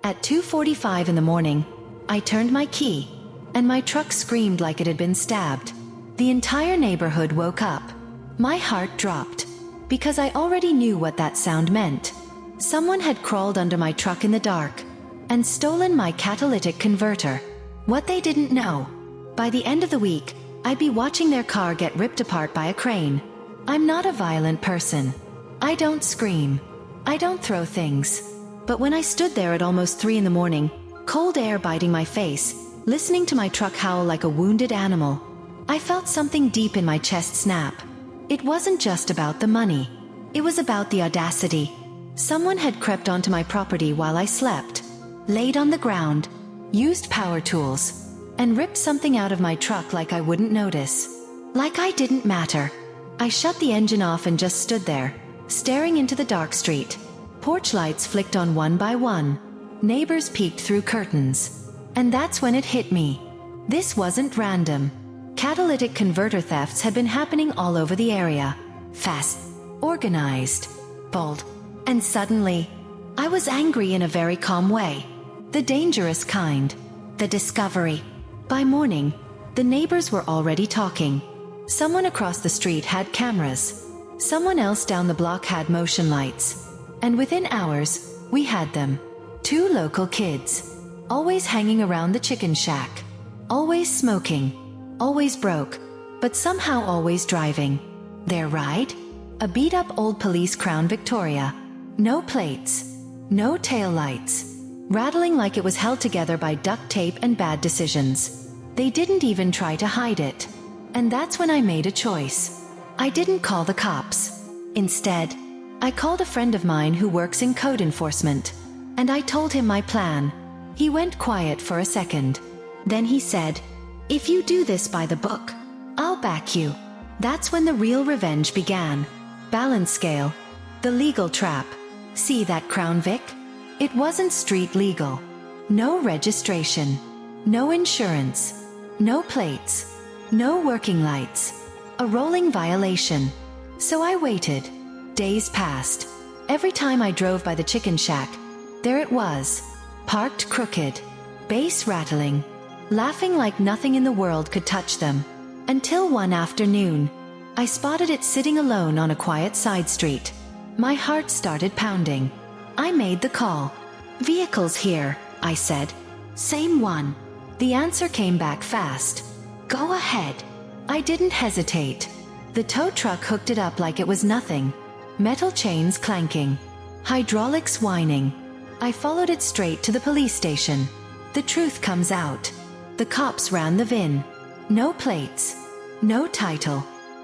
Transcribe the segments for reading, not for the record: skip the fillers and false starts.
At 2:45 in the morning, I turned my key, and my truck screamed like it had been stabbed. The entire neighborhood woke up. My heart dropped, because I already knew what that sound meant. Someone had crawled under my truck in the dark, and stolen my catalytic converter. What they didn't know, by the end of the week, I'd be watching their car get ripped apart by a crane. I'm not a violent person. I don't scream. I don't throw things. But when I stood there at almost 3 in the morning, cold air biting my face, listening to my truck howl like a wounded animal, I felt something deep in my chest snap. It wasn't just about the money. It was about the audacity. Someone had crept onto my property while I slept, laid on the ground, used power tools, and ripped something out of my truck like I wouldn't notice. Like I didn't matter. I shut the engine off and just stood there, staring into the dark street. Porch lights flicked on one by one. Neighbors peeked through curtains. And that's when it hit me. This wasn't random. Catalytic converter thefts had been happening all over the area. Fast, organized, bold. And suddenly, I was angry in a very calm way. The dangerous kind. The discovery. By morning, the neighbors were already talking. Someone across the street had cameras. Someone else down the block had motion lights. And within hours, we had them. 2 local kids. Always hanging around the chicken shack. Always smoking. Always broke. But somehow always driving. Their ride? A beat-up old police Crown Victoria. No plates. No taillights. Rattling like it was held together by duct tape and bad decisions. They didn't even try to hide it. And that's when I made a choice. I didn't call the cops. Instead, I called a friend of mine who works in code enforcement. And I told him my plan. He went quiet for a second. Then he said, "If you do this by the book, I'll back you." That's when the real revenge began. Balance scale. The legal trap. See that Crown Vic? It wasn't street legal. No registration. No insurance. No plates. No working lights. A rolling violation. So I waited. Days passed. Every time I drove by the chicken shack, there it was. Parked crooked. Bass rattling. Laughing like nothing in the world could touch them. Until one afternoon, I spotted it sitting alone on a quiet side street. My heart started pounding. I made the call. "Vehicles here," I said. "Same one." The answer came back fast. "Go ahead." I didn't hesitate. The tow truck hooked it up like it was nothing. Metal chains clanking. Hydraulics whining. I followed it straight to the police station. The truth comes out. The cops ran the VIN. No plates. No title.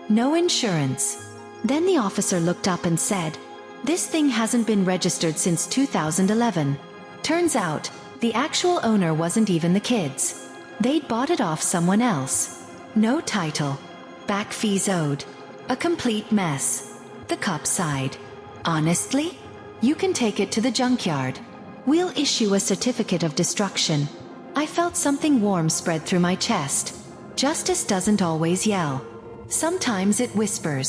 No insurance. Then the officer looked up and said, "This thing hasn't been registered since 2011. Turns out, the actual owner wasn't even the kids. They'd bought it off someone else. No title. Back fees owed. A complete mess." The cop sighed. "Honestly? You can take it to the junkyard. We'll issue a certificate of destruction." I felt something warm spread through my chest. Justice doesn't always yell. Sometimes it whispers.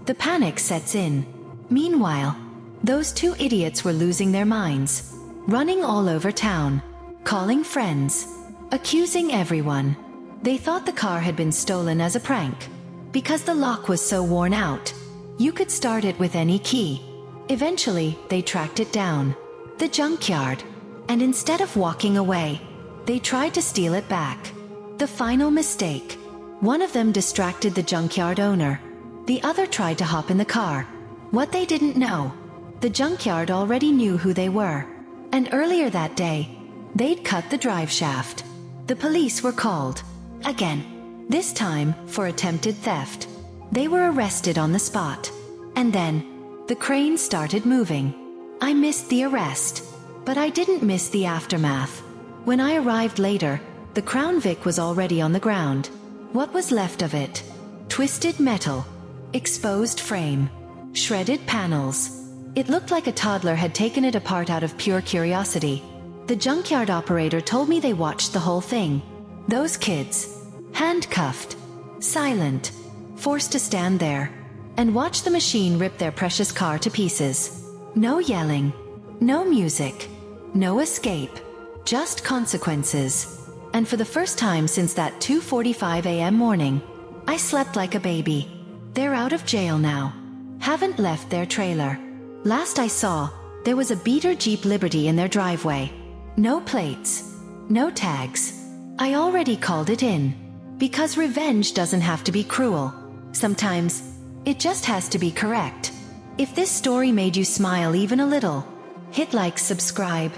The panic sets in. Meanwhile, those 2 idiots were losing their minds. Running all over town. Calling friends. Accusing everyone. They thought the car had been stolen as a prank. Because the lock was so worn out, you could start it with any key. Eventually, they tracked it down. The junkyard. And instead of walking away, they tried to steal it back. The final mistake. One of them distracted the junkyard owner. The other tried to hop in the car. What they didn't know, the junkyard already knew who they were. And earlier that day, they'd cut the drive shaft. The police were called. Again. This time, for attempted theft. They were arrested on the spot. And then, the crane started moving. I missed the arrest. But I didn't miss the aftermath. When I arrived later, the Crown Vic was already on the ground. What was left of it? Twisted metal. Exposed frame. Shredded panels. It looked like a toddler had taken it apart out of pure curiosity. The junkyard operator told me they watched the whole thing. Those kids. Handcuffed. Silent. Forced to stand there. And watch the machine rip their precious car to pieces. No yelling. No music. No escape. Just consequences. And for the first time since that 2:45 a.m. morning, I slept like a baby. They're out of jail now. Haven't left their trailer. Last I saw, there was a beater Jeep Liberty in their driveway. No plates. No tags. I already called it in. Because revenge doesn't have to be cruel. Sometimes, it just has to be correct. If this story made you smile even a little, hit like, subscribe,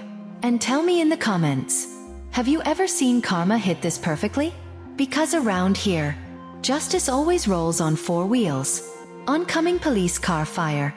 and tell me in the comments. Have you ever seen karma hit this perfectly? Because around here, justice always rolls on 4 wheels. Oncoming police car fire.